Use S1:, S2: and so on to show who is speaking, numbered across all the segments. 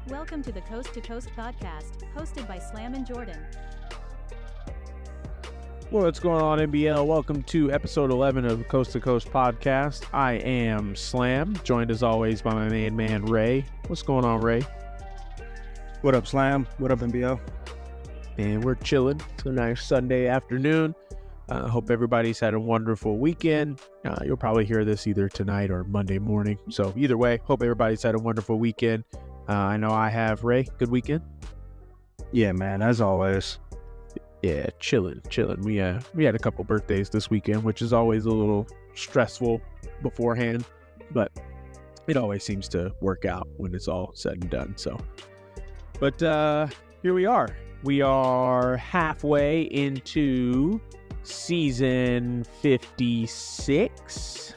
S1: Welcome to the Coast to Coast podcast, hosted by Slam and Jordan.
S2: Well, what's going on, MBL? Welcome to episode 11 of the Coast to Coast podcast. I am Slam, joined as always by my main man, Ray. What's going on, Ray?
S3: What up, Slam? What up, MBL?
S2: And we're chilling. It's a nice Sunday afternoon. Hope everybody's had a wonderful weekend. You'll probably hear this either tonight or Monday morning. So either way, hope everybody's had a wonderful weekend. I know I have. Ray, good weekend?
S3: Yeah, man, as always.
S2: Yeah, chilling. We had a couple birthdays this weekend, which is always a little stressful beforehand, but it always seems to work out when it's all said and done. So, but here we are. We are halfway into season 56.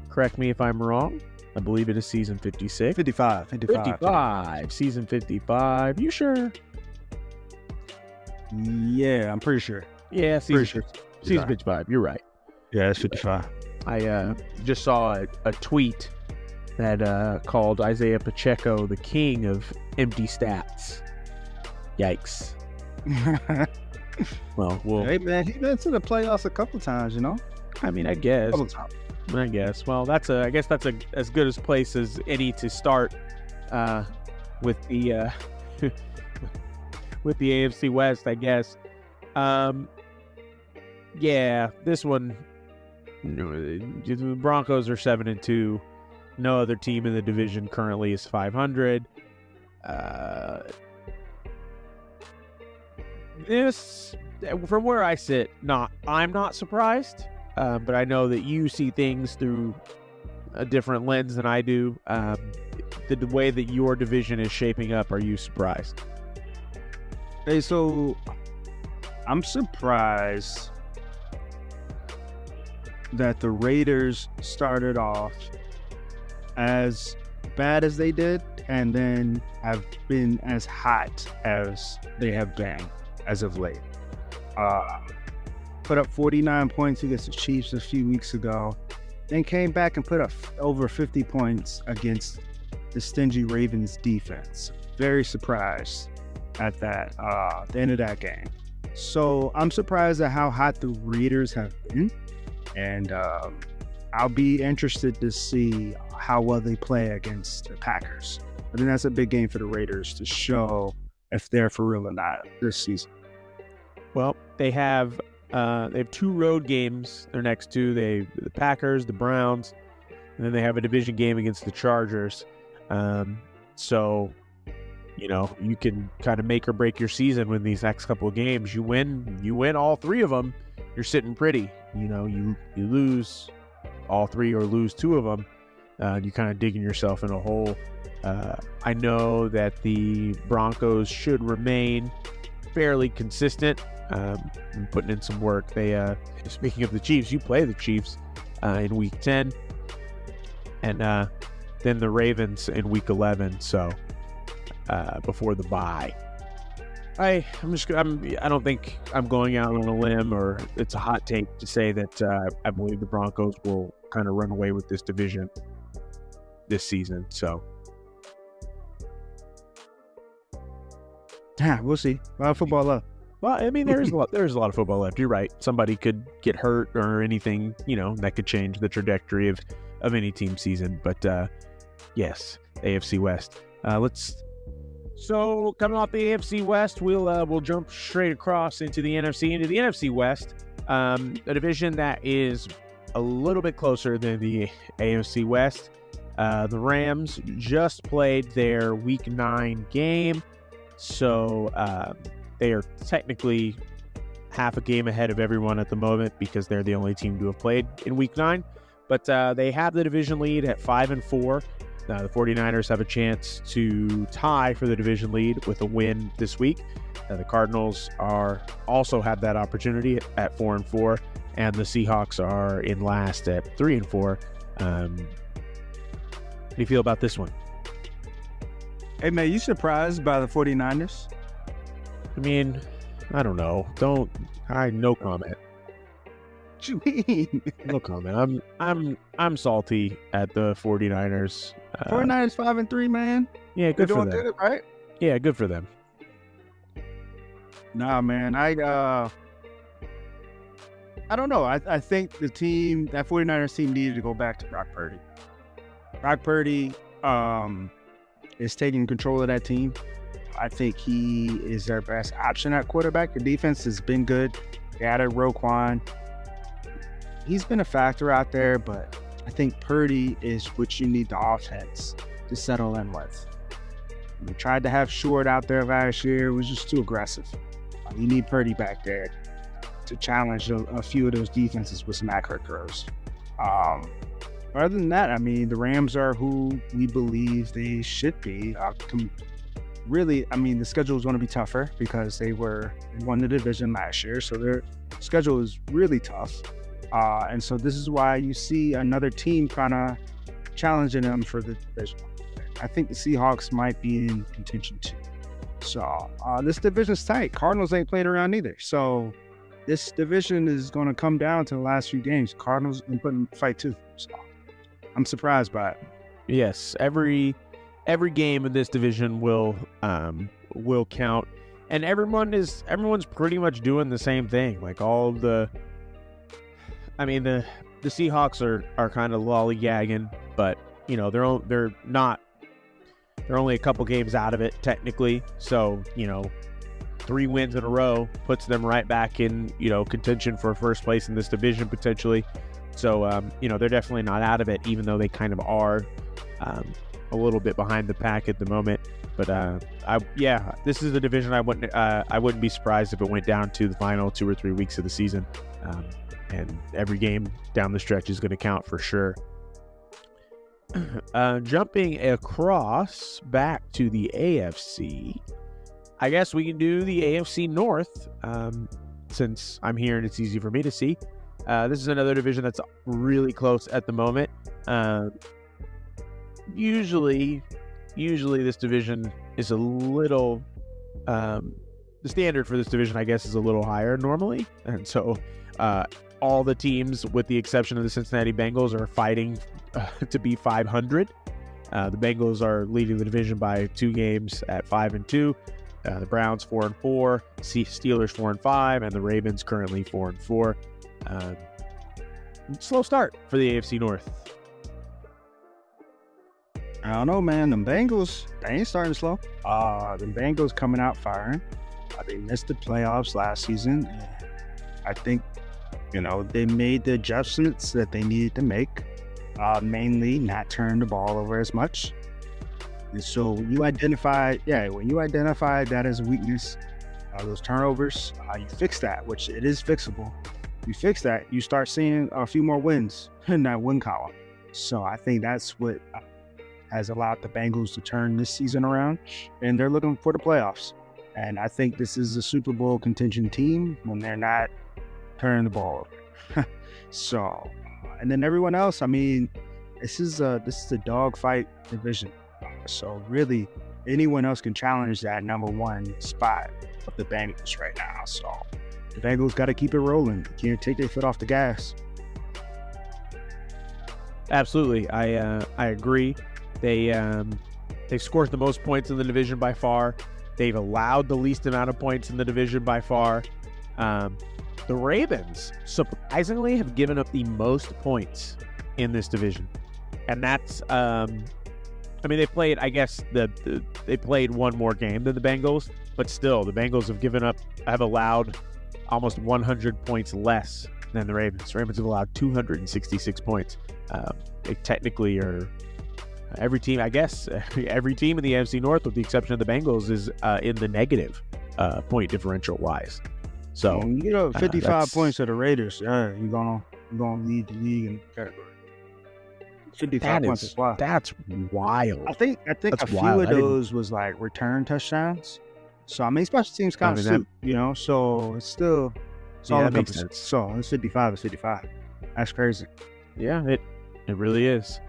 S2: Correct me if I'm wrong. I believe it is season 56.
S3: 55.
S2: Season 55. You sure?
S3: Yeah, I'm pretty sure.
S2: Yeah, season 55. You're right.
S3: Yeah, it's 55.
S2: I just saw a tweet that called Isaiah Pacheco the king of empty stats. Yikes. Well,
S3: hey, man, he's been to the playoffs a couple times, you know?
S2: I mean, I guess. Well, that's as good a place as any to start with the with the AFC West, I guess. Yeah, this one, the Broncos are 7-2. No other team in the division currently is 500. This, from where I sit, I'm not surprised. But I know that you see things through a different lens than I do. The way that your division is shaping up, are you surprised?
S3: Hey, so I'm surprised that the Raiders started off as bad as they did and then have been as hot as they have been as of late. Put up 49 points against the Chiefs a few weeks ago, then came back and put up over 50 points against the stingy Ravens defense. Very surprised at that, the end of that game. So I'm surprised at how hot the Raiders have been, and I'll be interested to see how well they play against the Packers. I think that's a big game for the Raiders to show if they're for real or not this season.
S2: Well, they have 2 road games. Their next 2, the Packers, the Browns, and then they have a division game against the Chargers. So, you can kind of make or break your season with these next couple of games. You win all 3 of them, you're sitting pretty. You lose all 3 or lose 2 of them, you're kind of digging yourself in a hole. I know that the Broncos should remain fairly consistent. Putting in some work. They speaking of the Chiefs, you play the Chiefs in week 10, and then the Ravens in week 11. So before the bye, I don't think I'm going out on a limb, or it's a hot take to say that I believe the Broncos will kind of run away with this division this season. So
S3: yeah, we'll see. A lot of football left.
S2: Well, I mean, there's a lot of football left. You're right. Somebody could get hurt or anything, that could change the trajectory of any team season. But yes, AFC West. So coming off the AFC West, we'll jump straight across into the NFC West, a division that is a little bit closer than the AFC West. The Rams just played their Week 9 game, so they are technically half a game ahead of everyone at the moment because they're the only team to have played in Week 9. But they have the division lead at 5-4. The 49ers have a chance to tie for the division lead with a win this week. The Cardinals also have that opportunity at 4-4, and the Seahawks are in last at 3-4. How do you feel about this one?
S3: Hey, man, you surprised by the 49ers?
S2: I mean, I don't know. No comment.
S3: What you mean?
S2: Look, man, I'm salty at the 49ers.
S3: 49ers 5-3, man.
S2: Yeah,
S3: They're
S2: good for
S3: doing
S2: them.
S3: good, right?
S2: Yeah, good for them.
S3: Nah, man. I don't know. I think that 49ers team needed to go back to Brock Purdy. Brock Purdy is taking control of that team. I think he is their best option at quarterback. The defense has been good. They added Roquan. He's been a factor out there, but I think Purdy is what you need the offense to settle in with. We tried to have Short out there last year. It was just too aggressive. You need Purdy back there to challenge a few of those defenses with some accurate throws. Other than that, I mean, the Rams are who we believe they should be. Really, I mean, the schedule is going to be tougher because they won the division last year, so their schedule is really tough. And so this is why you see another team kind of challenging them for the division. I think the Seahawks might be in contention too. So this division's tight. Cardinals ain't played around either. So this division is going to come down to the last few games. Cardinals been putting fight too. So I'm surprised by it.
S2: Yes, every game in this division will count, and everyone's pretty much doing the same thing. Like the Seahawks are kind of lollygagging, but you know they're only a couple games out of it technically. So 3 wins in a row puts them right back in contention for first place in this division potentially. So they're definitely not out of it, even though they kind of are. A little bit behind the pack at the moment, but this is a division I wouldn't be surprised if it went down to the final 2 or 3 weeks of the season, and every game down the stretch is going to count for sure. Jumping across back to the AFC, I guess we can do the AFC North since I'm here and it's easy for me to see. This is another division that's really close at the moment. Usually this division is a little, the standard for this division, I guess, is a little higher normally. And so all the teams, with the exception of the Cincinnati Bengals, are fighting to be 500. The Bengals are leading the division by 2 games at 5-2. The Browns 4-4, Steelers 4-5, and the Ravens currently 4-4. Slow start for the AFC North.
S3: I don't know, man. Them Bengals, they ain't starting slow. The Bengals coming out firing. They missed the playoffs last season. I think, they made the adjustments that they needed to make. Mainly not turn the ball over as much. And so when you identify that as a weakness, those turnovers, you fix that, which it is fixable. You fix that, you start seeing a few more wins in that win column. So I think that's what has allowed the Bengals to turn this season around, and they're looking for the playoffs. And I think this is a Super Bowl contention team when they're not turning the ball over. So, and then everyone else, I mean, this is a dogfight division. So really, anyone else can challenge that number 1 spot of the Bengals right now. So the Bengals got to keep it rolling. They can't take their foot off the gas.
S2: Absolutely, I agree. They scored the most points in the division by far. They've allowed the least amount of points in the division by far. The Ravens, surprisingly, have given up the most points in this division. And that's, they played, I guess, they played one more game than the Bengals, but still, the Bengals have allowed almost 100 points less than the Ravens. The Ravens have allowed 266 points. They technically are... Every team in the AFC North, with the exception of the Bengals, is in the negative point differential wise. So
S3: when you get 55 points to the Raiders, you're gonna lead the league in the category. 55 points is wild.
S2: That's wild.
S3: I think that's a few of those was like return touchdowns. So special teams kind of suit, So it's still all
S2: that makes sense.
S3: So it's 55. It's 55. That's crazy.
S2: Yeah, it really is.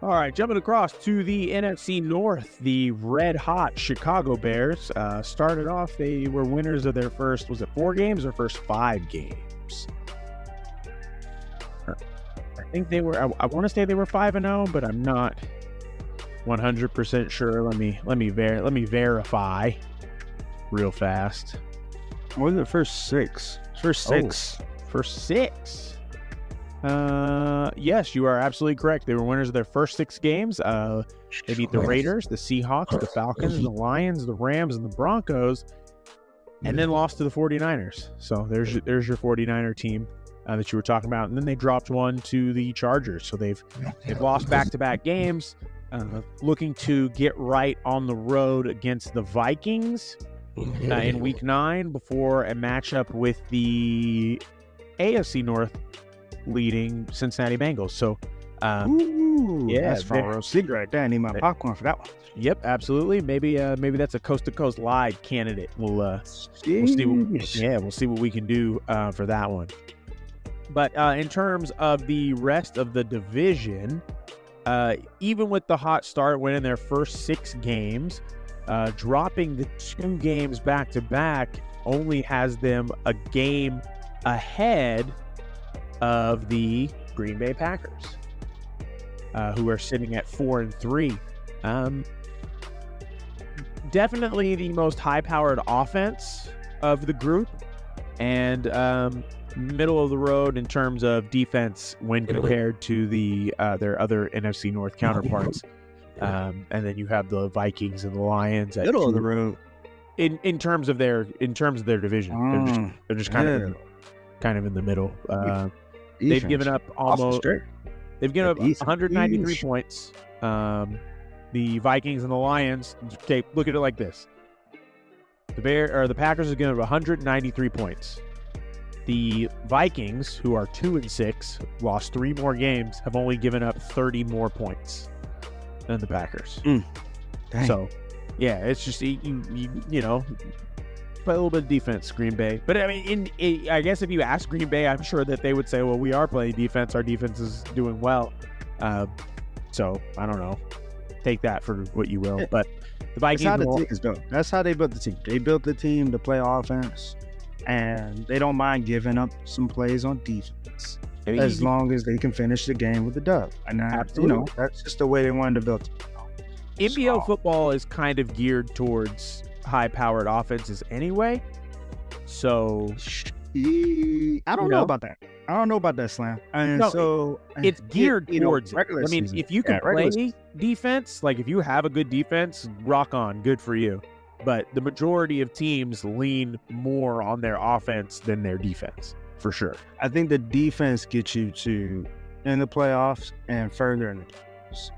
S2: All right, jumping across to the NFC North, the red-hot Chicago Bears started off. They were winners of their first 4 games or first 5 games? think they were. I want to say they were 5-0, but I'm not 100% sure. Let me verify real fast.
S3: What was the first six? First six.
S2: First six. Yes, you are absolutely correct. They were winners of their first 6 games. They beat the Raiders, the Seahawks, the Falcons, the Lions, the Rams, and the Broncos, and then lost to the 49ers. So there's your 49er team that you were talking about. And then they dropped one to the Chargers. So they've lost back-to-back games, looking to get right on the road against the Vikings in Week 9 before a matchup with the AFC North leading Cincinnati Bengals. So,
S3: that's front row seat right there. I need my popcorn for that one.
S2: Yep, absolutely. Maybe that's a coast to coast live candidate. We'll see what we can do for that one. But in terms of the rest of the division, even with the hot start, winning their first 6 games, dropping the 2 games back to back only has them a game ahead of the Green Bay Packers, who are sitting at 4-3. Definitely the most high-powered offense of the group, and middle of the road in terms of defense when compared to their other NFC North counterparts. And then you have the Vikings and the Lions at
S3: middle of the road
S2: in terms of their division. They're just kind of in the middle. They've given up they've given up 193 points. The Vikings and the Lions, okay, look at it like this. The Packers have given up 193 points. The Vikings, who are 2-6, lost 3 more games, have only given up 30 more points than the Packers. So, yeah, it's just you know, play a little bit of defense, Green Bay. But I mean, I guess if you ask Green Bay, I'm sure that they would say, "Well, we are playing defense. Our defense is doing well." So I don't know. Take that for what you will. But the Vikings,
S3: that's how the team is built. That's how they built the team. They built the team to play offense, and they don't mind giving up some plays on defense, as long as they can finish the game with a dub. And that's just the way they wanted to build it.
S2: MBL football is kind of geared towards high-powered offenses anyway. So
S3: I don't know about that. I don't know about that, Slam. And
S2: it's geared towards. I mean,
S3: season.
S2: If you can play defense, like if you have a good defense, rock on, good for you. But the majority of teams lean more on their offense than their defense, for sure.
S3: I think the defense gets you to in the playoffs and further in the playoffs.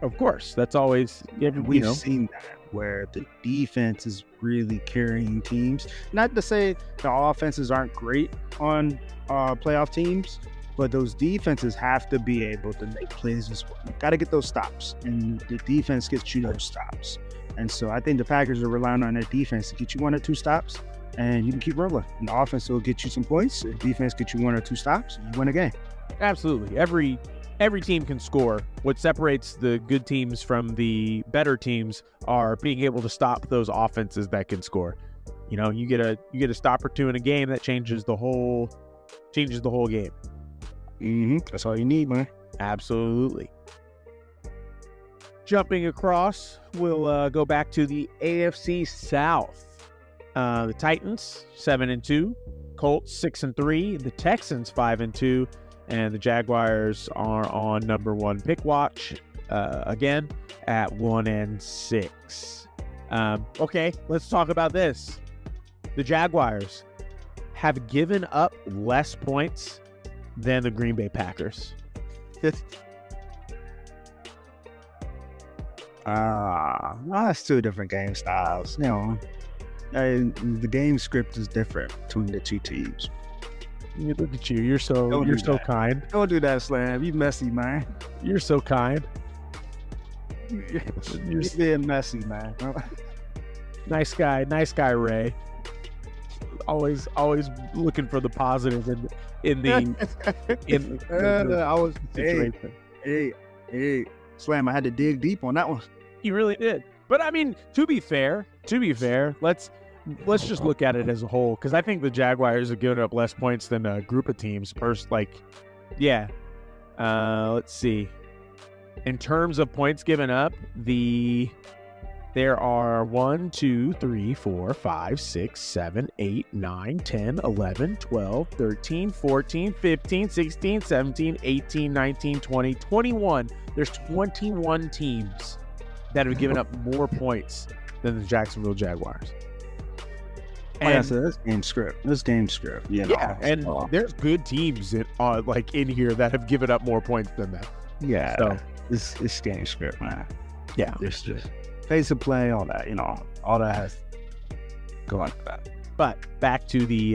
S2: Of course, that's always.
S3: We've seen that where the defense is really carrying teams. Not to say the offenses aren't great on playoff teams, but those defenses have to be able to make plays as well. Got to get those stops, and the defense gets you those stops. And so I think the Packers are relying on their defense to get you 1 or 2 stops, and you can keep rolling. And the offense will get you some points. The defense gets you 1 or 2 stops, and you win a game.
S2: Absolutely. Every team can score. What separates the good teams from the better teams are being able to stop those offenses that can score. You know, you get a stop or 2 in a game that changes the whole game.
S3: That's all you need, man.
S2: Absolutely. Jumping across, we'll go back to the AFC South. The Titans 7-2, Colts 6-3, the Texans 5-2, and the Jaguars are on number 1 pick watch again at 1-6. Okay, let's talk about this. The Jaguars have given up less points than the Green Bay Packers.
S3: That's 2 different game styles. You know, the game script is different between the 2 teams.
S2: Look at you. You're so kind.
S3: Don't do that, Slam. You messy, man.
S2: You're so kind.
S3: You're being messy, man.
S2: Nice guy, Ray. Always looking for the positive in the situation.
S3: Hey, Slam, I had to dig deep on that one.
S2: You really did. But I mean, to be fair, let's just look at it as a whole, because I think the Jaguars have given up less points than a group of teams. Let's see. In terms of points given up, there are 1, 2, 3, 4, 5, 6, 7, 8, 9, 10, 11, 12, 13, 14, 15, 16, 17, 18, 19, 20, 21. There's 21 teams that have given up more points than the Jacksonville Jaguars. And
S3: so that's game script. This game script.
S2: Yeah, and there's good teams in here that have given up more points than them.
S3: Yeah.
S2: So
S3: it's game script, man.
S2: Yeah.
S3: There's just pace of play, all that, all that has go on to that.
S2: But back to the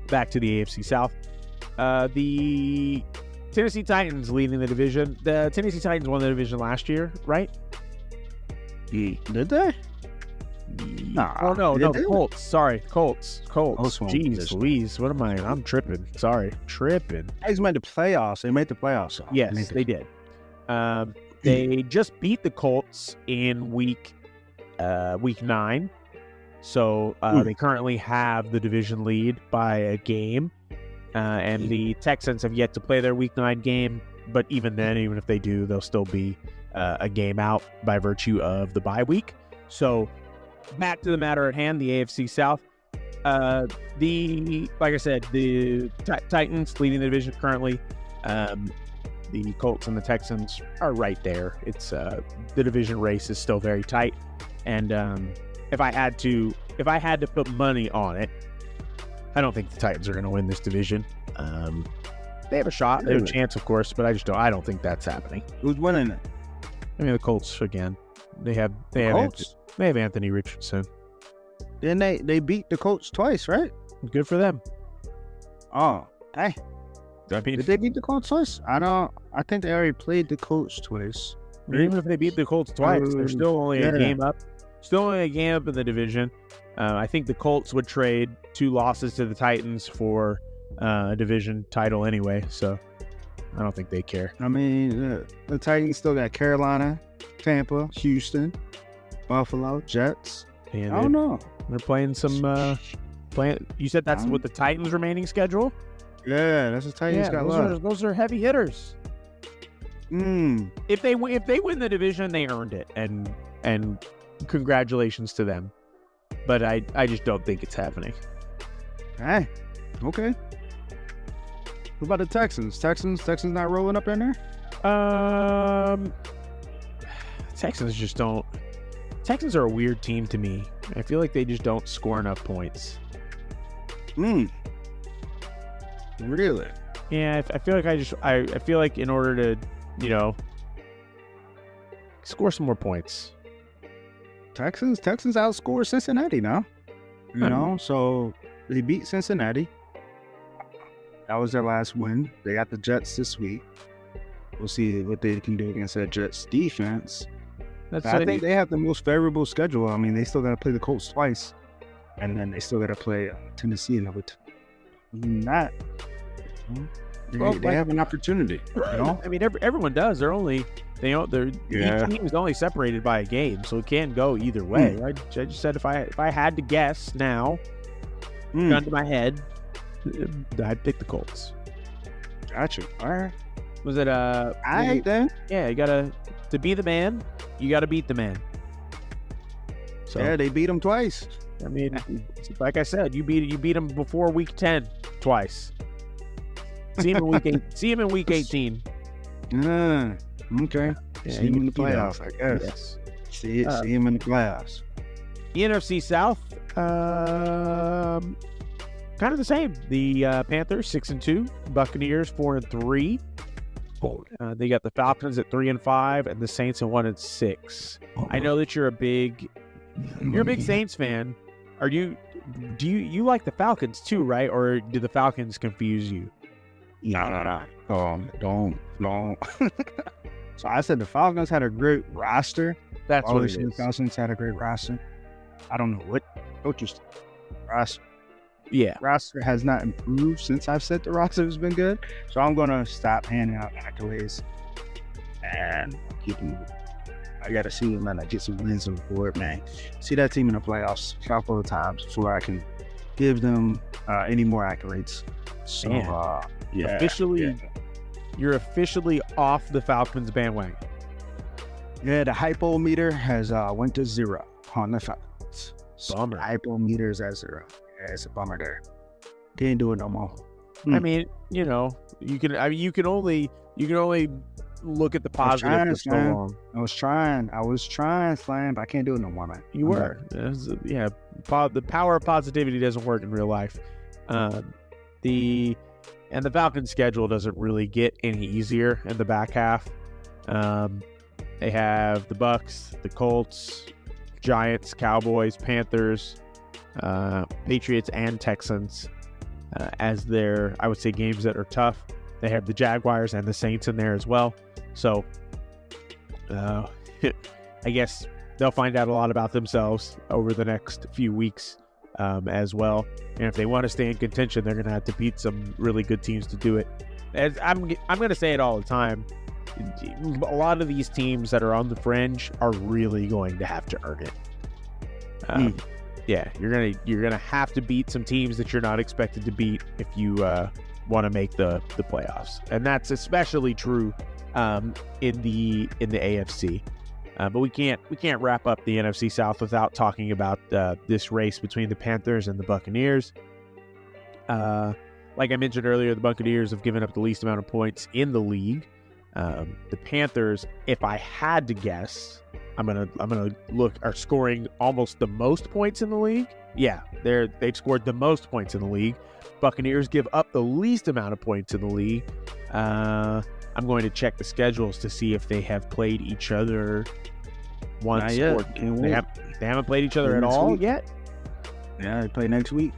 S2: AFC South. The Tennessee Titans leading the division. The Tennessee Titans won the division last year, right?
S3: Did they?
S2: Nah. Oh no, the Colts. Sorry, Colts. Jeez Louise, what am I? I'm tripping. Sorry, tripping.
S3: They made the playoffs. They made the playoffs.
S2: Yes, they did. They just beat the Colts in week 9. So they currently have the division lead by a game. And the Texans have yet to play their week 9 game. But even then, even if they do, they'll still be a game out by virtue of the bye week. So back to the matter at hand, the AFC South. Like I said, the Titans leading the division currently. The Colts and the Texans are right there. It's the division race is still very tight, and if I had to put money on it, I don't think the Titans are going to win this division. They have a shot, they have a chance, of course, but I don't think that's happening.
S3: Who's winning it?
S2: I mean, the Colts again. They have Anthony Richardson.
S3: Then they beat the Colts twice, right?
S2: Good for them.
S3: Oh, hey.
S2: I mean,
S3: did they beat the Colts twice? I think they already played the Colts twice.
S2: Even if they beat the Colts twice, they're still only a game up. Still only a game up in the division. I think the Colts would trade 2 losses to the Titans for a division title anyway, so I don't think they care.
S3: I mean, the Titans still got Carolina, Tampa, Houston, Buffalo, Jets.
S2: And
S3: I don't know.
S2: They're playing some. You said that's what the Titans' remaining schedule?
S3: Yeah, that's the Titans got left.
S2: Those are heavy hitters. If they win the division, they earned it, and congratulations to them. But I just don't think it's happening.
S3: Hey, okay. What about the Texans? Texans not rolling up in there?
S2: Texans just don't. Texans are a weird team to me. I feel like they just don't score enough points.
S3: Really?
S2: Yeah, I feel like I feel like in order to, score some more points.
S3: Texans outscored Cincinnati now. So they beat Cincinnati. That was their last win. They got the Jets this week. We'll see what they can do against that Jets defense. I think they have the most favorable schedule. I mean, they still got to play the Colts twice, and then they still got to play Tennessee another time. They have an opportunity.
S2: I mean, everyone does. Each team is only separated by a game, so it can go either way. I just said if I had to guess now, gun to my head, I'd pick the Colts.
S3: Gotcha. All right.
S2: Was it
S3: then?
S2: Yeah, you gotta to be the man. You gotta beat the man. So
S3: yeah, they beat them twice.
S2: I mean, like I said, you beat them before week 10 twice. See him in week 8. See him in week 18.
S3: Okay.
S2: Yeah,
S3: see him in the playoffs, I guess.
S2: Yes.
S3: See him in the playoffs.
S2: The NFC South, kind of the same. The Panthers 6-2, Buccaneers 4-3. They got the Falcons at 3-5, and the Saints at 1-6. I know that you're a big Saints fan. Do you like the Falcons too, right? Or do the Falcons confuse you?
S3: No. Don't. So I said the Falcons had a great roster.
S2: That's what it is.
S3: The Falcons had a great roster. I don't know what coaches roster.
S2: Yeah.
S3: Roster has not improved since I've said the roster has been good. So I'm going to stop handing out accolades and keep them moving. I got to see them and I get some wins on the board, man. See that team in the playoffs a couple of times before I can give them any more accolades. So,
S2: you're officially off the Falcons bandwagon.
S3: Yeah, the hypo-meter has went to 0 on the Falcons.
S2: Bummer.
S3: The hypo-meter is at 0. Yeah, it's a bummer there. Can't do it no more.
S2: I mean, you know, you can only look at the positive for so long.
S3: I was trying, Slam, but I can't do it no more, man.
S2: You were. Yeah, the power of positivity doesn't work in real life. The Falcons' schedule doesn't really get any easier in the back half. They have the Bucks, the Colts, Giants, Cowboys, Panthers, Patriots, and Texans as their, I would say, games that are tough. They have the Jaguars and the Saints in there as well. So I guess they'll find out a lot about themselves over the next few weeks as well. And if they want to stay in contention, they're going to have to beat some really good teams to do it. As I'm going to say it all the time. A lot of these teams that are on the fringe are really going to have to earn it. Yeah, you're gonna have to beat some teams that you're not expected to beat if you want to make the playoffs, and that's especially true in the AFC. But we can't wrap up the NFC South without talking about this race between the Panthers and the Buccaneers. Like I mentioned earlier, the Buccaneers have given up the least amount of points in the league. The Panthers, if I had to guess, I'm gonna look, are scoring almost the most points in the league. Yeah, they've scored the most points in the league. Buccaneers give up the least amount of points in the league. I'm going to check the schedules to see if they have played each other once. Or they haven't played each other at all yet.
S3: Yeah, they play next week.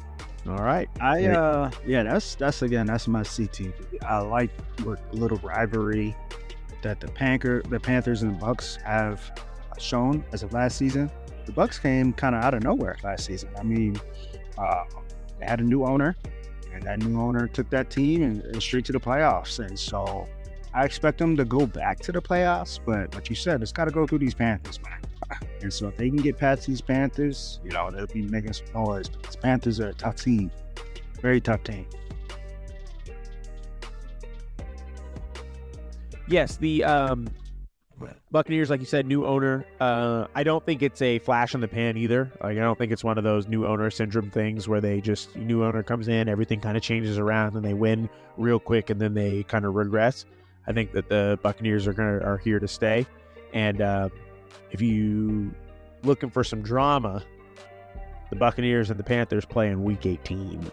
S2: All right.
S3: That's my CT. I like a little rivalry that the Panthers and the Bucks have shown as of last season. The Bucks came kind of out of nowhere last season. I mean, they had a new owner, and that new owner took that team and straight to the playoffs. And so I expect them to go back to the playoffs. But like you said, it's got to go through these Panthers, man. And so if they can get past these Panthers, you know, they'll be making some noise. Because Panthers are a tough team. Very tough team.
S2: Yes, the Buccaneers, like you said, new owner. I don't think it's a flash in the pan either. Like, I don't think it's one of those new owner syndrome things where they just, new owner comes in, everything kind of changes around, and they win real quick, and then they kind of regress. I think that the Buccaneers are here to stay. And if you looking for some drama, the Buccaneers and the Panthers play in Week 18.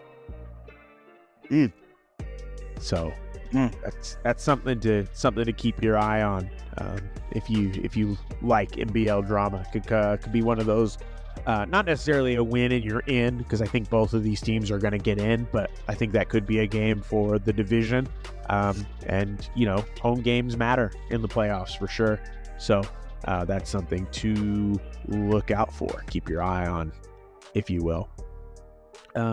S2: So that's something to keep your eye on. If you like MBL drama, could be one of those. Not necessarily a win and you're in, because I think both of these teams are going to get in, but I think that could be a game for the division. And you know, home games matter in the playoffs for sure. So that's something to look out for. Keep your eye on, if you will.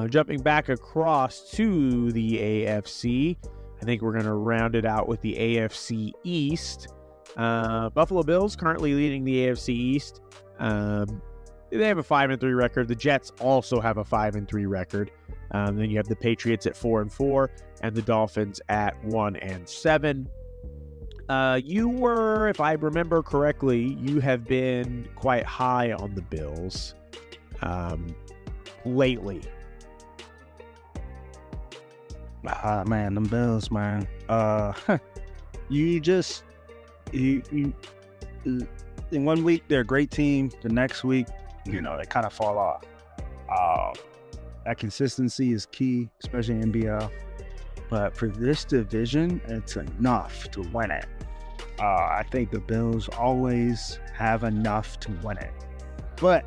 S2: Jumping back across to the AFC, I think we're going to round it out with the AFC East. Buffalo Bills currently leading the AFC East. They have a 5-3 record. The Jets also have a 5-3 record. Then you have the Patriots at 4-4 and the Dolphins at 1-7. You were, if I remember correctly, you have been quite high on the Bills lately.
S3: Man, them Bills, man. You in 1 week they're a great team. The next week, you know, they kind of fall off. That consistency is key, especially in MBL. But for this division, it's enough to win it. I think the Bills always have enough to win it. But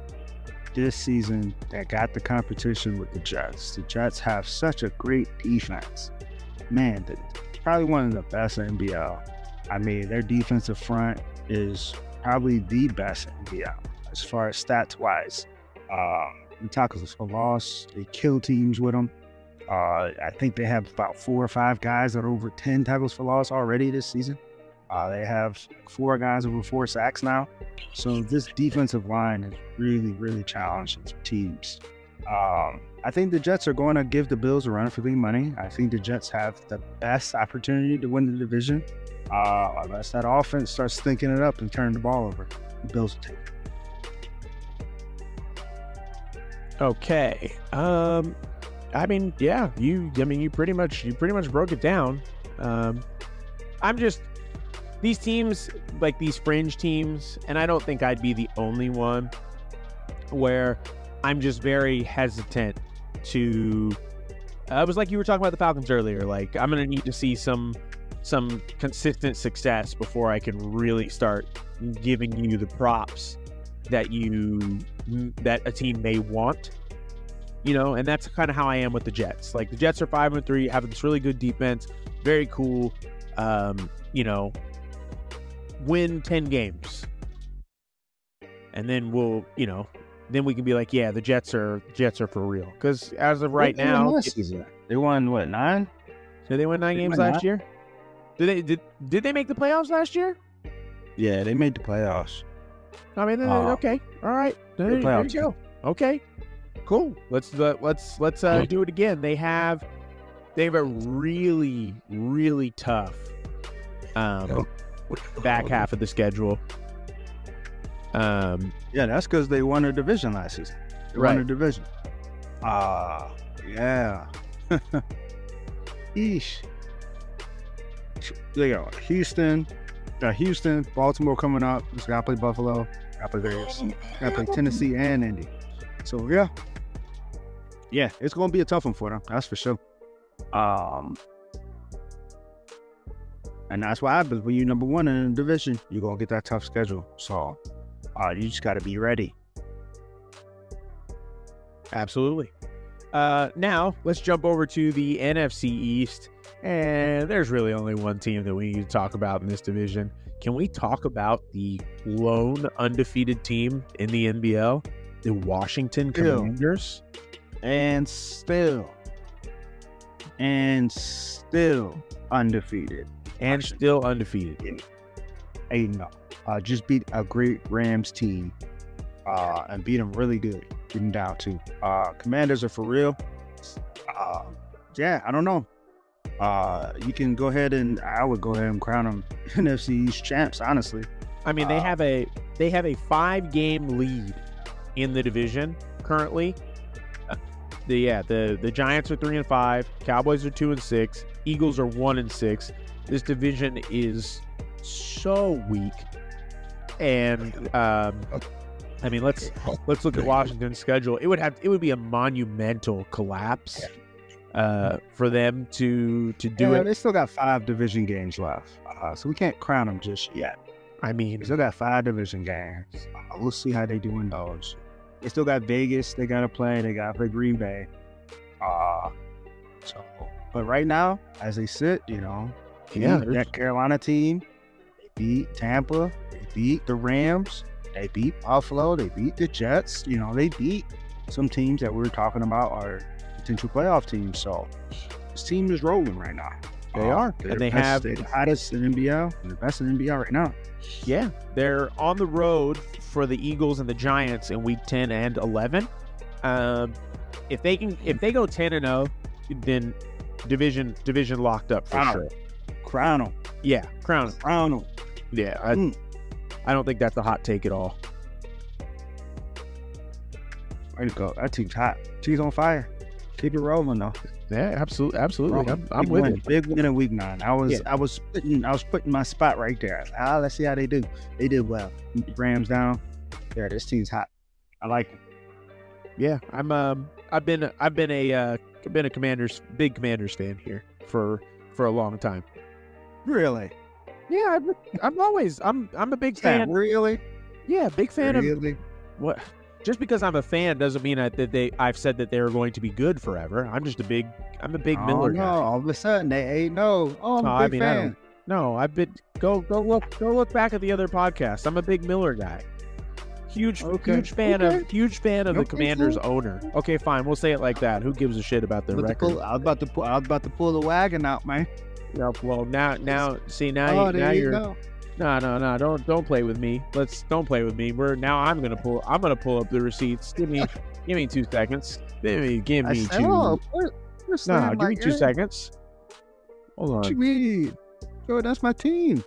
S3: this season, they got the competition with the Jets. The Jets have such a great defense. Man, probably one of the best in NBL. I mean, their defensive front is probably the best in NBL as far as stats-wise. The tackles for loss, they kill teams with them. I think they have about 4 or 5 guys that are over 10 tackles for loss already this season. They have 4 guys over 4 sacks now. So this defensive line is really, really challenging teams. I think the Jets are going to give the Bills a run for their money. I think the Jets have the best opportunity to win the division. Unless that offense starts thinking it up and turning the ball over, the Bills will take it.
S2: Okay. I mean, yeah, you pretty much broke it down. I'm just, these teams, like these fringe teams, and I don't think I'd be the only one where I'm just very hesitant to, it was like you were talking about the Falcons earlier, like I'm going to need to see some consistent success before I can really start giving you the props that a team may want, and that's kind of how I am with the Jets. Like the Jets are 5-3, having this really good defense, very cool, win 10 games, and then then we can be like, yeah, the Jets are for real. Because as of right now,
S3: they won what, 9?
S2: Did they win 9 games last year? Did they make the playoffs last year?
S3: Yeah, they made the playoffs.
S2: I mean, okay, all right, there you go. Okay, cool. Let's do it again. They have a really, really tough back half of the schedule.
S3: Yeah, that's because they won a division last season. They won a division. Yeah. Eesh. They got Houston, Baltimore coming up. Just gotta play Buffalo, gotta play Bears, gotta play Tennessee and Indy. So yeah, it's gonna be a tough one for them. That's for sure. And that's what happens when you're number one in the division. You're gonna get that tough schedule. So you just gotta be ready.
S2: Absolutely. Now let's jump over to the NFC East. And there's really only one team that we need to talk about in this division. Can we talk about the lone undefeated team in the MBL, the Washington Commanders?
S3: And still undefeated.
S2: And still undefeated.
S3: Just beat a great Rams team and beat them really good. Beat them down too. Commanders are for real. Yeah, I don't know. You can go ahead I would go ahead and crown them NFC East champs, honestly.
S2: I mean, they have a 5-game lead in the division currently. The Giants are 3-5, Cowboys are 2-6, Eagles are 1-6. This division is so weak, and I mean, let's look at Washington's schedule. It would be a monumental collapse for them to do it.
S3: They still got 5 division games left, so we can't crown them just yet.
S2: I mean,
S3: they still got 5 division games. We'll see how they do in those. They still got Vegas. They got to play. They got to play Green Bay. But right now, as they sit, that Carolina team, they beat Tampa, they beat the Rams, they beat Buffalo, they beat the Jets. They beat some teams that we were talking about are potential playoff teams. So this team is rolling right now.
S2: They are, and they have
S3: the hottest in NBL, and the best in NBL right now.
S2: Yeah, they're on the road for the Eagles and the Giants in week 10 and 11. If they go 10-0, then division locked up for sure.
S3: Crown them.
S2: Yeah, crown them. Yeah, I don't think that's a hot take at all.
S3: Way to go! That team's hot. Team's on fire. Keep it rolling though.
S2: Yeah, absolutely. I'm with it.
S3: Big win in week 9. I was putting my spot right there. Let's see how they do. They did well. Rams down. Yeah, this team's hot. I like it.
S2: Yeah, I've been a big Commanders fan here for a long time.
S3: Really?
S2: Yeah, I'm a big fan.
S3: Really?
S2: Yeah, big fan
S3: really?
S2: of what. Just because I'm a fan doesn't mean I've said that they're going to be good forever. I'm a big Miller guy.
S3: All of a sudden they ain't no. Oh, I'm a big fan.
S2: I've been go look back at the other podcasts. I'm a big Miller guy. Huge fan of the Commanders owner. Okay, fine. We'll say it like that. Who gives a shit about their record?
S3: I was about to pull the wagon out, man.
S2: No, well now you're.
S3: Go.
S2: No, don't play with me. Don't play with me. I'm gonna pull up the receipts. Give me Give me 2 seconds. Give me
S3: said,
S2: 2.
S3: oh, we're
S2: No,
S3: saying,
S2: give me 2
S3: yeah,
S2: seconds. Hold
S3: What you
S2: on.
S3: mean? Yo, that's my team.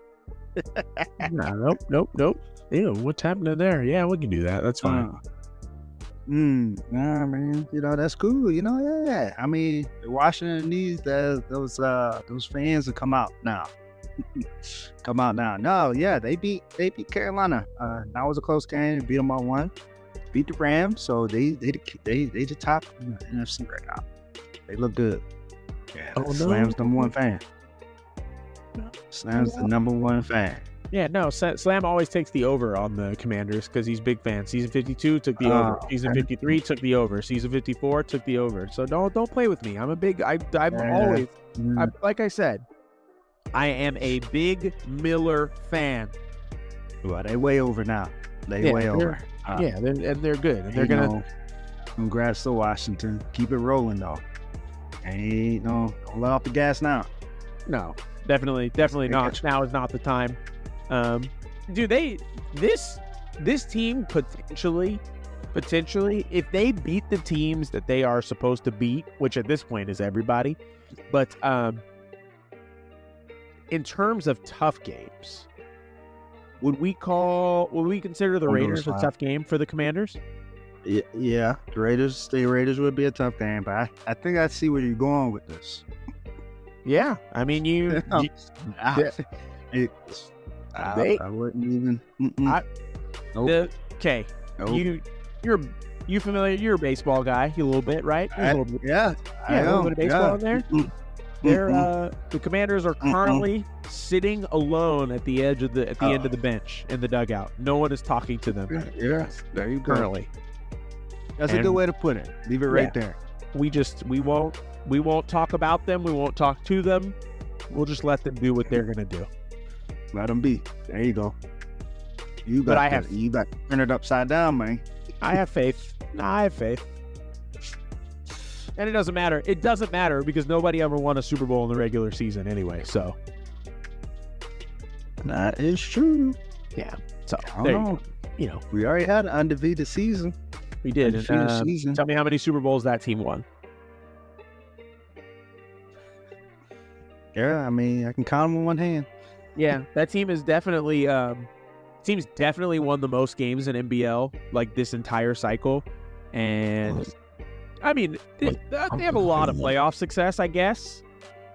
S2: No, nope. Ew, what's happening there? Yeah, we can do that. That's fine.
S3: Nah, man. You know, that's cool. You know, yeah. I mean, Washington needs those fans to come out now. Come out now. No, yeah, they beat Carolina. That was a close game. Beat them by 1. Beat the Rams, so they the top in the NFC right now. They look good. Yeah, Slam's number 1 fan. Slam's the number 1 fan.
S2: Yeah, no, Slam always takes the over on the Commanders because he's a big fan. Season 52 took the over. Season 53 took the over. Season 54 took the over. So don't play with me. I'm a big. I'm always. Like I said, I am a big Miller fan.
S3: Well, they way over now. They way over.
S2: They're good. And they're gonna.
S3: Congrats to Washington. Keep it rolling though. Don't let off the gas now.
S2: No, definitely not. Now is not the time. Dude, this team potentially, if they beat the teams that they are supposed to beat, which at this point is everybody, but in terms of tough games, would we consider the Raiders a tough game for the Commanders?
S3: Yeah, the Raiders would be a tough game, but I think I see where you're going with this.
S2: Yeah, I mean
S3: I wouldn't even. Nope.
S2: Okay,
S3: Nope.
S2: you familiar? You're a baseball guy, a little bit, right?
S3: Yeah,
S2: a little bit of baseball in there. The Commanders are currently sitting alone at the edge of the end of the bench in the dugout. No one is talking to them.
S3: Yeah, there you go.
S2: Currently,
S3: that's a good way to put it. Leave it right there.
S2: We won't talk about them. We won't talk to them. We'll just let them do what they're gonna do.
S3: Let them be. There you go. You got to turn it upside down, man.
S2: I have faith. And it doesn't matter. It doesn't matter because nobody ever won a Super Bowl in the regular season anyway. So
S3: that is true.
S2: Yeah. So
S3: we already had an undefeated season.
S2: We did. Tell me how many Super Bowls that team won.
S3: Yeah, I mean, I can count them on one hand.
S2: Yeah, that team is definitely won the most games in MBL like this entire cycle, and I mean they have a lot of playoff success, I guess.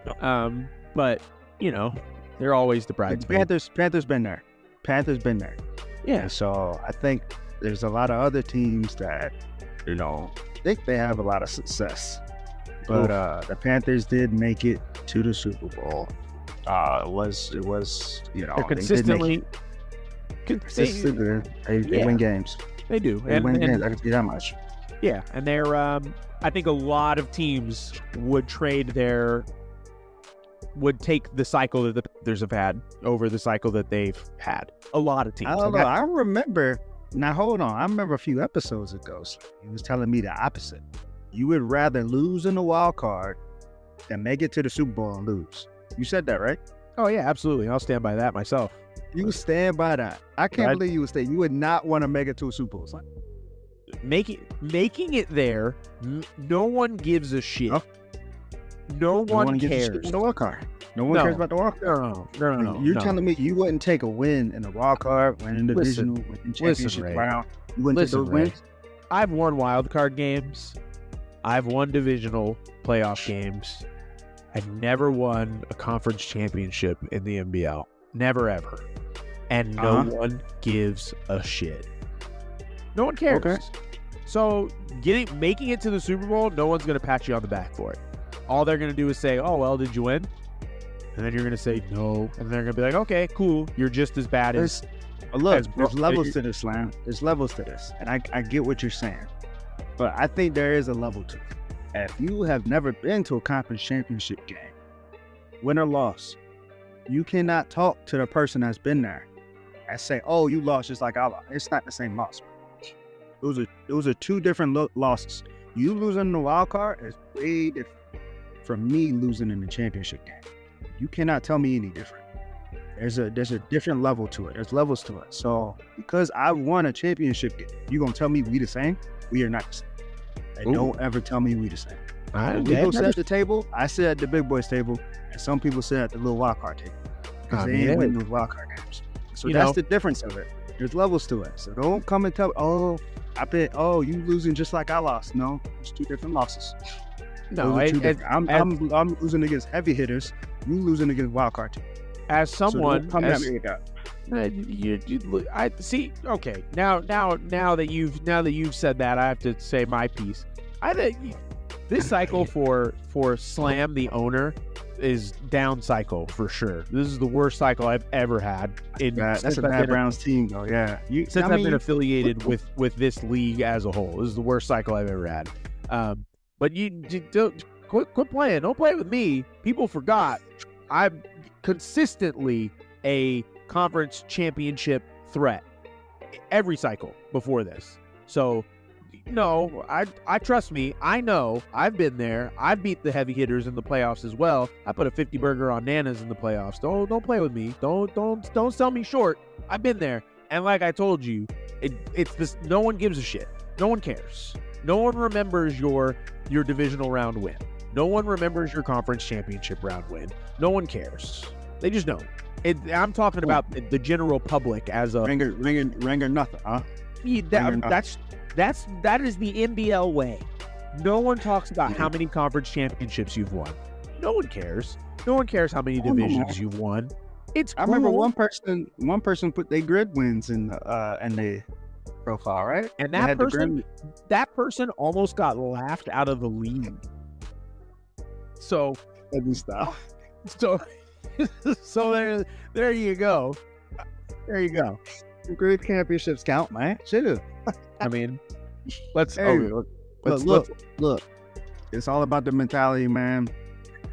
S2: But they're always the bridesmaids.
S3: Panthers been there.
S2: Yeah.
S3: And so I think there's a lot of other teams that think they have a lot of success, but the Panthers did make it to the Super Bowl. It was
S2: they're consistently
S3: they win games.
S2: They do.
S3: They win games. I can see that much.
S2: Yeah, and they're I think a lot of teams would take the cycle that the Panthers have had over the cycle that they've had. A lot of teams.
S3: I don't know. I remember. Now hold on. I remember a few episodes ago. He was telling me the opposite. You would rather lose in the wild card than make it to the Super Bowl and lose. You said that, right?
S2: Oh yeah, absolutely. I'll stand by that myself.
S3: You stand by that. I can't believe you would say you would not want to make it to a Super Bowl.
S2: Making it there, no one gives a shit. No one cares.
S3: The wild card. No one cares about the wild card.
S2: No.
S3: You're telling me you wouldn't take a win in the wild card, win in the divisional, win in championship round. You wouldn't take those wins?
S2: I've won wild card games. I've won divisional playoff games. I've never won a conference championship in the MBL. Never, ever. And no one gives a shit. No one cares. Okay. So making it to the Super Bowl, no one's going to pat you on the back for it. All they're going to do is say, oh, well, did you win? And then you're going to say no. And they're going to be like, okay, cool. You're just as bad as...
S3: Look, there's levels to this, Slam. There's levels to this. And I get what you're saying. But I think there is a level to it. If you have never been to a conference championship game, win or loss, you cannot talk to the person that's been there and say, oh, you lost just like I lost. It's not the same loss. Those are two different losses. You losing in the wild card is way different from me losing in the championship game. You cannot tell me any different. There's a different level to it. There's levels to it. So because I won a championship game, you gonna tell me we the same? We are not the same. And don't ever tell me we the same.
S2: I
S3: People sit at the table, I sit at the big boys table, and some people sit at the little wild card table. Because they ain't winning those wild card games. So that's the difference of it. There's levels to it. So don't come and tell, you losing just like I lost. No, it's two different losses.
S2: No,
S3: I'm losing against heavy hitters. You losing against wild card team.
S2: As someone,
S3: so
S2: I see. Okay, now that you've said that, I have to say my piece. I think this cycle for Slam, the owner, is down cycle for sure. This is the worst cycle I've ever had.
S3: That's a bad Browns team, though. Yeah,
S2: I've been affiliated with this league as a whole. This is the worst cycle I've ever had. But you don't quit playing. Don't play with me. People forgot I'm consistently a conference championship threat every cycle before this. So no, I trust me. I know. I've been there. I've beat the heavy hitters in the playoffs as well. I put a 50 burger on Nanas in the playoffs. Don't play with me. Don't sell me short. I've been there. And like I told you, it's this. No one gives a shit. No one cares. No one remembers your divisional round win. No one remembers your conference championship round win. No one cares. They just don't. I'm talking about the general public as a
S3: ring or nothing, huh?
S2: That is the MBL way. No one talks about how many conference championships you've won. No one cares. No one cares how many divisions you've won. It's cool.
S3: I remember one person put their grid wins in the profile, right?
S2: And that person almost got laughed out of the league. So there you go. There you go.
S3: Grid championships count, man. Should.
S2: I mean, look.
S3: It's all about the mentality, man.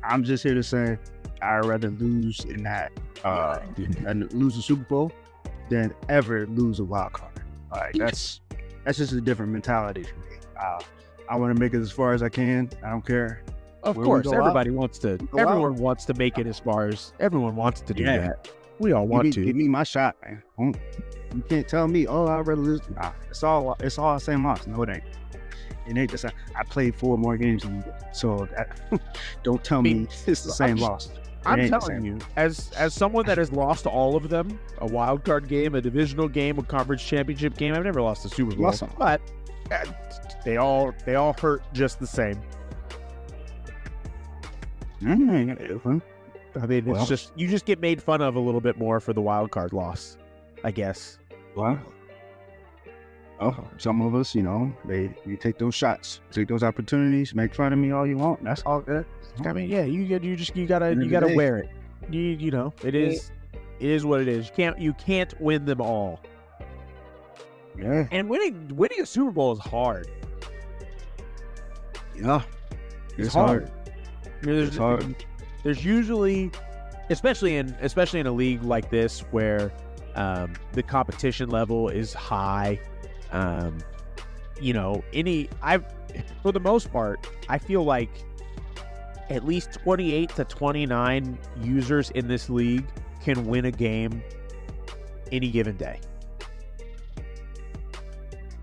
S3: I'm just here to say I'd rather lose in that and lose a Super Bowl than ever lose a wild card. Like that's just a different mentality for me. I want to make it as far as I can. I don't care.
S2: Of course, everybody wants to. Everyone wants to make it as far as everyone wants to do that. We all want to.
S3: Give me my shot, man. You can't tell me, I'd rather lose. Nah, it's all the same loss. No, it ain't. It ain't the same. I played 4 more games than you did, so don't tell me it's the same loss.
S2: I'm telling you, as someone that has lost all of them, a wild card game, a divisional game, a conference championship game, I've never lost a Super Bowl, but they all hurt just the same.
S3: I mean,
S2: it's just you just get made fun of a little bit more for the wild card loss, I guess.
S3: Well, some of us, you take those shots, take those opportunities, make fun of me all you want. That's all good.
S2: I mean, yeah, you gotta wear it. You know, it is what it is. You can't win them all.
S3: Yeah.
S2: And winning a Super Bowl is hard.
S3: Yeah. It's hard.
S2: It's hard. There's usually, especially in a league like this where the competition level is high. For the most part, I feel like at least 28 to 29 users in this league can win a game any given day.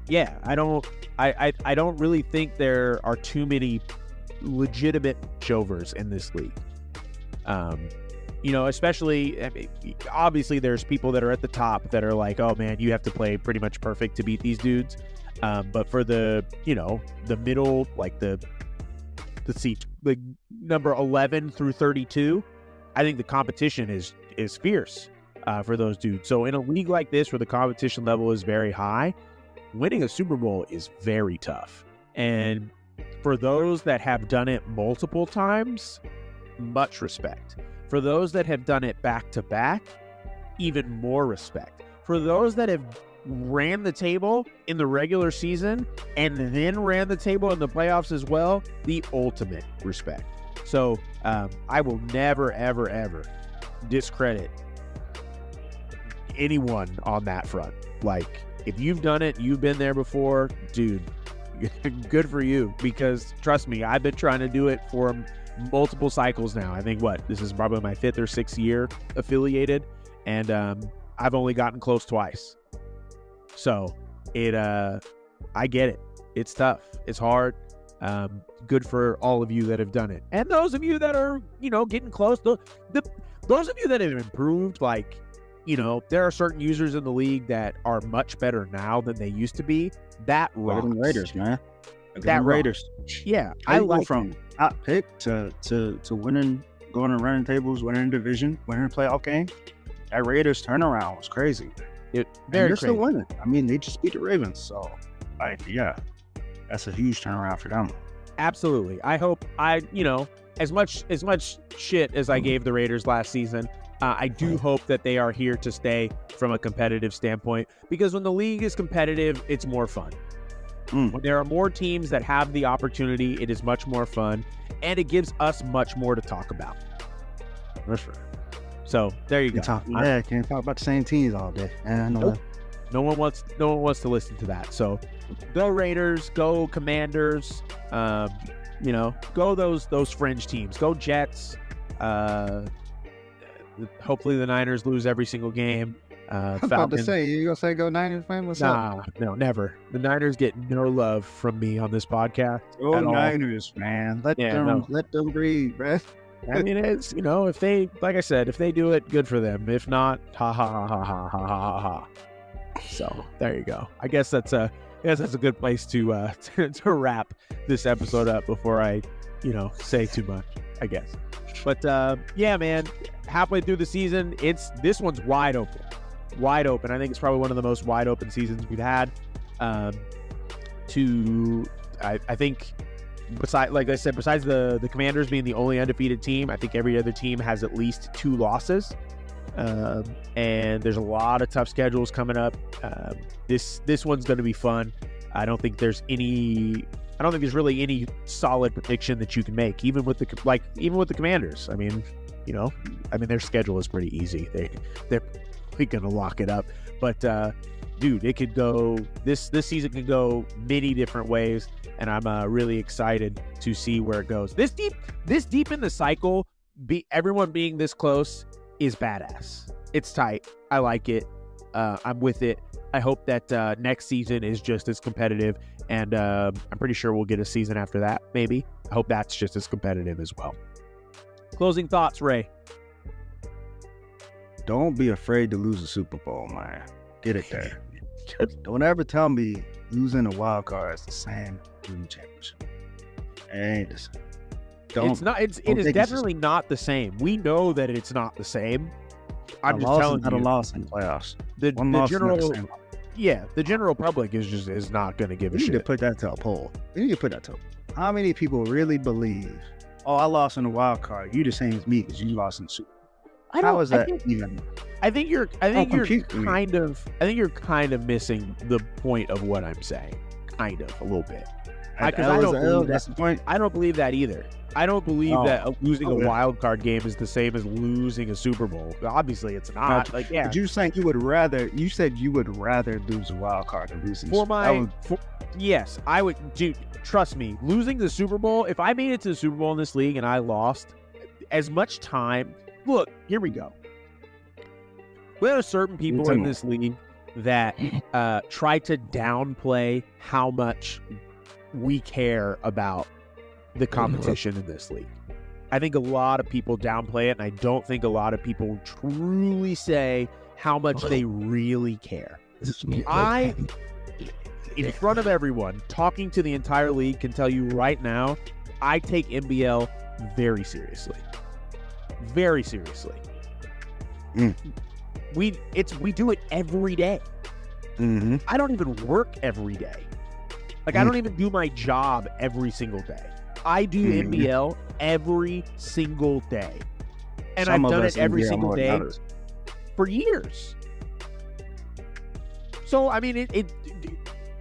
S2: Yeah, I don't really think there are too many legitimate shovers in this league. Especially, obviously there's people that are at the top that are like, oh man, you have to play pretty much perfect to beat these dudes. But for the middle, like the number 11 through 32, I think the competition is fierce for those dudes. So in a league like this where the competition level is very high, winning a Super Bowl is very tough. And for those that have done it multiple times, much respect. For those that have done it back to back, even more respect. For those that have ran the table in the regular season and then ran the table in the playoffs as well, the ultimate respect. So I will never, ever, ever discredit anyone on that front. Like, if you've done it, you've been there before, dude, good for you. Because trust me, I've been trying to do it for multiple cycles now. I think this is probably my 5th or 6th year affiliated, and I've only gotten close twice. So I get it. It's tough. It's hard. Good for all of you that have done it. And those of you that are, getting close, those of you that have improved, like, there are certain users in the league that are much better now than they used to be. That rocks.
S3: Raiders, man.
S2: That
S3: Raiders.
S2: Yeah.
S3: I like from top pick to winning, going and running tables, winning division, winning a playoff game. That Raiders turnaround was crazy. They're still winning. I mean, they just beat the Ravens. So, that's a huge turnaround for them.
S2: Absolutely. I hope as much shit as I gave the Raiders last season, I do hope that they are here to stay from a competitive standpoint, because when the league is competitive, it's more fun. When there are more teams that have the opportunity, it is much more fun, and it gives us much more to talk about.
S3: That's right.
S2: So there you go.
S3: Can't talk about the same teams all day.
S2: Nope. No one wants to listen to that. So go Raiders, go Commanders, go those fringe teams. Go Jets. Hopefully the Niners lose every single game.
S3: I was about to say, you gonna say go Niners, man? What's up?
S2: No, never. The Niners get no love from me on this podcast.
S3: Go Niners, man. Let them breathe, man.
S2: I mean, it's, if they, like I said, if they do it, good for them. If not, ha ha ha ha ha ha ha ha. So there you go. I guess that's a good place to wrap this episode up before I, say too much, I guess. But yeah, man, halfway through the season, this one's wide open. Wide open. I think it's probably one of the most wide open seasons we've had. I think besides the Commanders being the only undefeated team, I think every other team has at least 2 losses. And there's a lot of tough schedules coming up. This one's going to be fun. I don't think there's really any solid prediction that you can make, even with the Commanders. I mean, their schedule is pretty easy. They're going to lock it up. But dude, it could go. This season can go many different ways, and I'm really excited to see where it goes. This deep in the cycle, everyone being this close is badass. It's tight. I like it. I'm with it. I hope that next season is just as competitive, and I'm pretty sure we'll get a season after that, maybe. I hope that's just as competitive as well. Closing thoughts, Ray.
S3: Don't be afraid to lose a Super Bowl, man. Get it there. Don't ever tell me losing a wild card is the same winning championship. It ain't the same.
S2: It is definitely not the same. We know that it's not the same. I'm just telling you.
S3: Not a loss in the playoffs.
S2: The general public is not going to give a shit.
S3: We need to put that to a poll. How many people really believe, I lost in the wild card, you the same as me because you lost in the Super Bowl? How is that even?
S2: I think you're kind of missing the point of what I'm saying. Kind of, a little bit.
S3: That's the point.
S2: I don't believe that either. I don't believe that losing a wild card game is the same as losing a Super Bowl. Obviously, it's not.
S3: But you saying you said you would rather lose a wild card than losing.
S2: Yes, I would. Dude, trust me. Losing the Super Bowl. If I made it to the Super Bowl in this league and I lost, as much time. Look, here we go. There are certain people in this league that try to downplay how much we care about the competition in this league. I think a lot of people downplay it, and I don't think a lot of people truly say how much they really care. I, in front of everyone, talking to the entire league, can tell you right now, I take MBL very seriously. Very seriously. We do it every day.
S3: Mm-hmm.
S2: I don't even work every day. I don't even do my job every single day. I do MBL every single day. And I've done it every single day for years. So, I mean,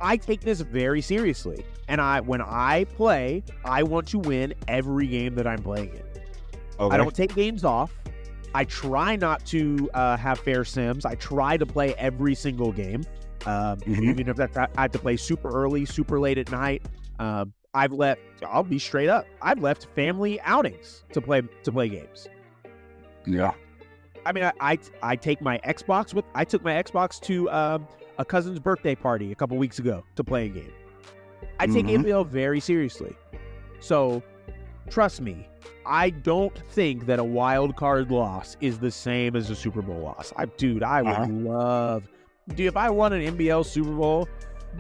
S2: I take this very seriously. And when I play, I want to win every game that I'm playing in. Okay. I don't take games off. I try not to have fair sims. I try to play every single game, even if I have to play super early, super late at night. I'll be straight up. I've left family outings to play games.
S3: Yeah.
S2: I mean, I take my Xbox I took my Xbox to a cousin's birthday party a couple weeks ago to play a game. I take MBL very seriously. So trust me, I don't think that a wild card loss is the same as a Super Bowl loss. I would love. Dude, if I won an MBL Super Bowl,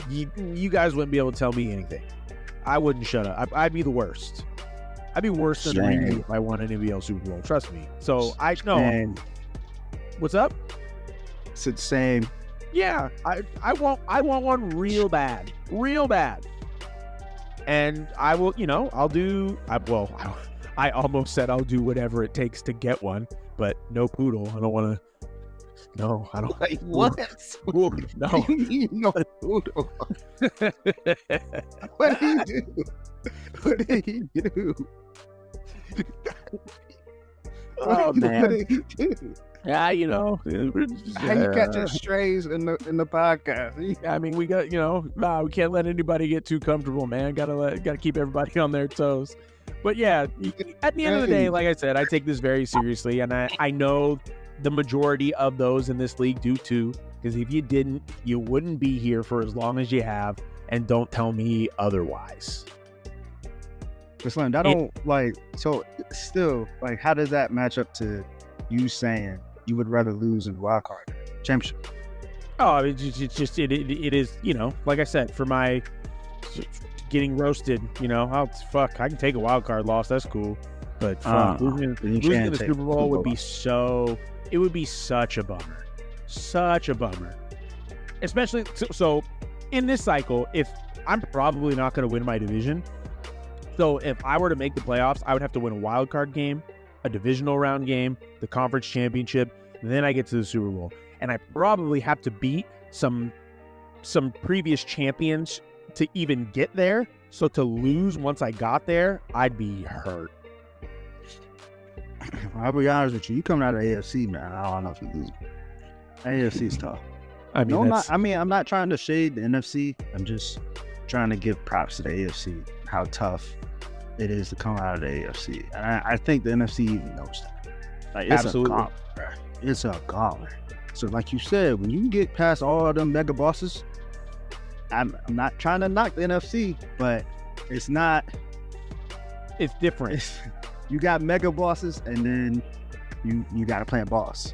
S2: you guys wouldn't be able to tell me anything. I wouldn't shut up. I'd be the worst. I'd be worse than Reed if I won an MBL Super Bowl. Trust me. So I know. What's up?
S3: It's the same.
S2: Yeah, I want one real bad, and I will. I'll do. I almost said I'll do whatever it takes to get one, but no poodle. I don't want to. No, I don't.
S3: Like what?
S2: No,
S3: no poodle. What did he do? What did he do?
S2: Oh man.
S3: What did he do?
S2: Yeah,
S3: How you catching strays in the podcast?
S2: I mean, we got we can't let anybody get too comfortable, man. Gotta keep everybody on their toes. But yeah, at the end of the day, like I said, I take this very seriously, and I know the majority of those in this league do too. Because if you didn't, you wouldn't be here for as long as you have, and don't tell me otherwise.
S3: Slim, I don't so still how does that match up to you saying you would rather lose in wild card championship?
S2: Oh, it is, like I said, for my getting roasted, I can take a wild card loss. That's cool. But losing the Super Bowl would be it would be such a bummer. Such a bummer. Especially, so in this cycle, if I'm probably not going to win my division. So if I were to make the playoffs, I would have to win a wild card game, a divisional round game, the conference championship, then I get to the Super Bowl. And I probably have to beat some previous champions to even get there. So to lose once I got there, I'd be hurt.
S3: I'll be honest with you. You coming out of AFC, man. I don't know if you lose. AFC is tough.
S2: I mean,
S3: I'm not trying to shade the NFC. I'm just trying to give props to the AFC, how tough it is to come out of the AFC. And I think the NFC even knows that. It's
S2: absolutely.
S3: A gauntlet, bro. It's a gauntlet. So like you said, when you get past all of them mega bosses, I'm not trying to knock the NFC, but it's
S2: different.
S3: You got mega bosses, and then you got to play a boss.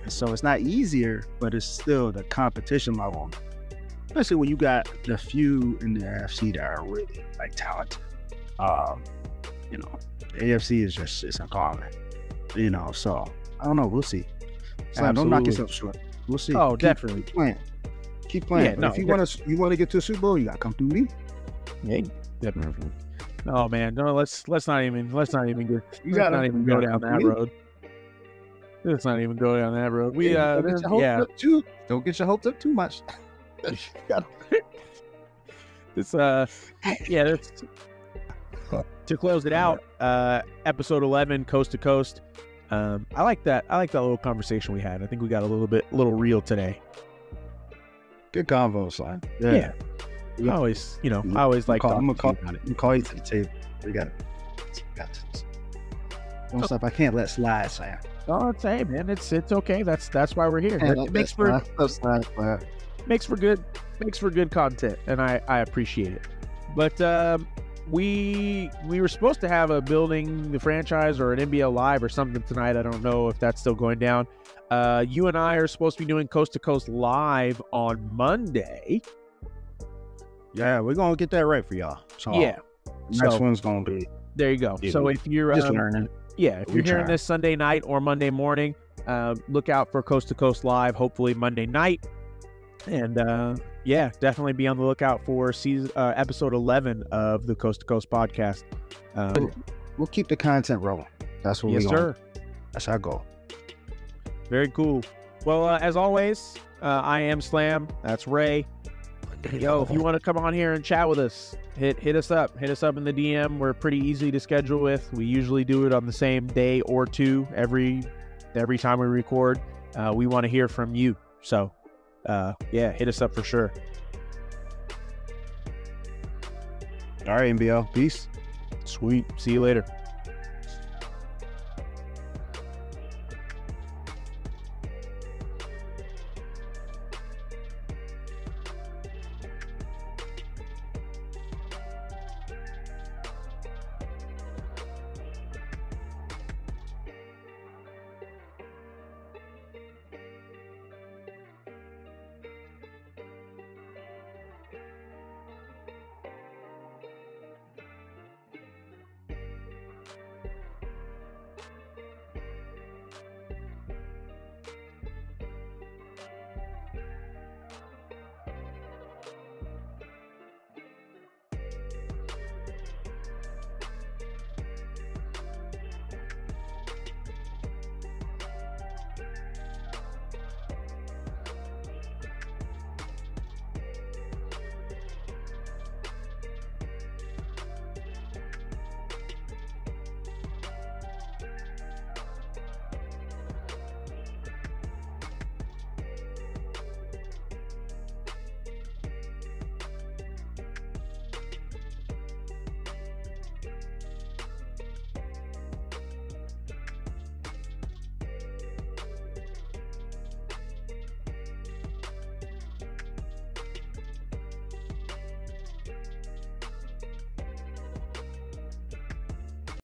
S3: So it's not easier, but it's still the competition level. Especially when you got the few in the AFC that are really talented. The AFC is it's a gauntlet. So I don't know. We'll see. So don't knock yourself short. We'll see.
S2: Oh, definitely.
S3: Keep playing. Yeah, no, if you want to get to a Super Bowl, you gotta come through me.
S2: Yeah, definitely. Oh man, no. Let's not even go. Let's not even go down that road. Let's not even go down that road.
S3: Don't get your hopes up too much.
S2: To close it out, episode 11, Coast to Coast. I like that little conversation we had. I think we got a little real today.
S3: Good convo, son.
S2: Yeah. I always like
S3: I'm gonna call you to the table. We got this. Don't stop. I can't let slide, Sam.
S2: Oh, hey man, it's okay. That's why we're here. It makes for good content, and I appreciate it. But we were supposed to have a building the franchise or an MBL live or something tonight. I don't know if that's still going down. You and I are supposed to be doing Coast to Coast live on Monday.
S3: Yeah, we're gonna get that right for y'all. So
S2: yeah,
S3: next one's gonna be.
S2: There you go. So if you're
S3: just learning.
S2: Yeah, if you're hearing this Sunday night or Monday morning, look out for Coast to Coast Live, hopefully Monday night. And definitely be on the lookout for episode 11 of the Coast to Coast podcast.
S3: We'll keep the content rolling. That's what that's our goal.
S2: Very cool. Well, as always, I am Slam. That's Ray. Yo, if you want to come on here and chat with us, hit us up. Hit us up in the DM. We're pretty easy to schedule with. We usually do it on the same day or two every time we record. We want to hear from you. So, hit us up for sure.
S3: All right, MBL. Peace.
S2: Sweet. See you later.